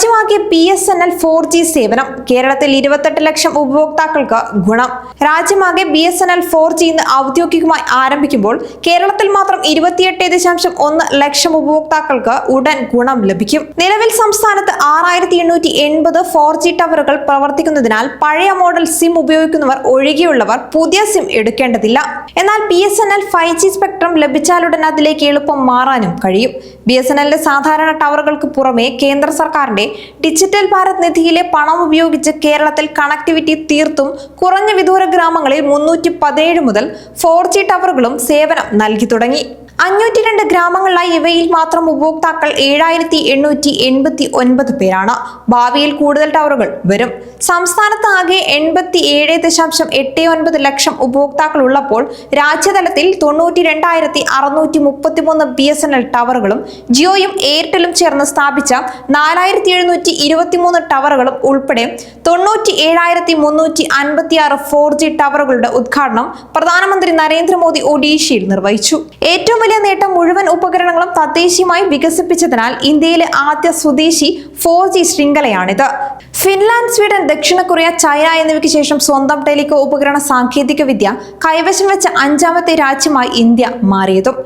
രാജ്യമാകെ BSNL 4G സേവനം. കേരളത്തിൽ 28 ലക്ഷം ഉപഭോക്താക്കൾക്ക് ഗുണം. രാജ്യമാകെ BSNL 4G ഇന്ന് ഔദ്യോഗികമായി ആരംഭിക്കുമ്പോൾ കേരളത്തിൽ മാത്രം 28.1 ലക്ഷം ഉപഭോക്താക്കൾക്ക് ഉടൻ ഗുണം ലഭിക്കും. നിലവിൽ സംസ്ഥാനത്ത് 6880 4G ടവറുകൾ പ്രവർത്തിക്കുന്നതിനാൽ പഴയ മോഡൽ സിം ഉപയോഗിക്കുന്നവർ ഒഴികെയുള്ളവർ പുതിയ സിം എടുക്കേണ്ടതില്ല. എന്നാൽ BSNL 5G സ്പെക്ട്രം ലഭിച്ചാലുടൻ അതിലേക്ക് എളുപ്പം മാറാനും കഴിയും. BSNLന്റെ സാധാരണ ടവറുകൾക്ക് പുറമെ കേന്ദ്ര സർക്കാരിന്റെ ഡിജിറ്റൽ ഭാരത് നിധിയിലെ പണം ഉപയോഗിച്ച് കേരളത്തിൽ കണക്ടിവിറ്റി തീർത്തും കുറഞ്ഞ വിദൂര ഗ്രാമങ്ങളിൽ 317 മുതൽ 4G ടവറുകളും സേവനം നൽകി തുടങ്ങി. 502 ഗ്രാമങ്ങളിലായി ഇവയിൽ മാത്രം ഉപഭോക്താക്കൾ 7889 പേരാണ്. ഭാവിയിൽ കൂടുതൽ ടവറുകൾ വരും. സംസ്ഥാനത്ത് ആകെ 87.89 ലക്ഷം ഉപഭോക്താക്കൾ ഉള്ളപ്പോൾ രാജ്യതലത്തിൽ 92,633 BSNL ടവറുകളും ജിയോയും എയർടെലും ചേർന്ന് സ്ഥാപിച്ച 4,723 ടവറുകളും ഉൾപ്പെടെ 97,356 4G ടവറുകളുടെ ഉദ്ഘാടനം പ്രധാനമന്ത്രി നരേന്ദ്രമോദി ഒഡീഷയിൽ നിർവഹിച്ചു. ഏറ്റവും വലിയ നേട്ടം മുഴുവൻ ഉപകരണങ്ങളും തദ്ദേശീയമായി വികസിപ്പിച്ചതിനാൽ ഇന്ത്യയിലെ ആദ്യ സ്വദേശി 4G ശൃംഖലയാണിത്. ഫിൻലാൻഡ്, സ്വീഡൻ, ദക്ഷിണ കൊറിയ, ചൈന എന്നിവയ്ക്ക് ശേഷം സ്വന്തം ടെലികോ ഉപകരണ സാങ്കേതിക വിദ്യ കൈവശം വെച്ച 5ാമത്തെ രാജ്യമായി ഇന്ത്യ മാറിയതും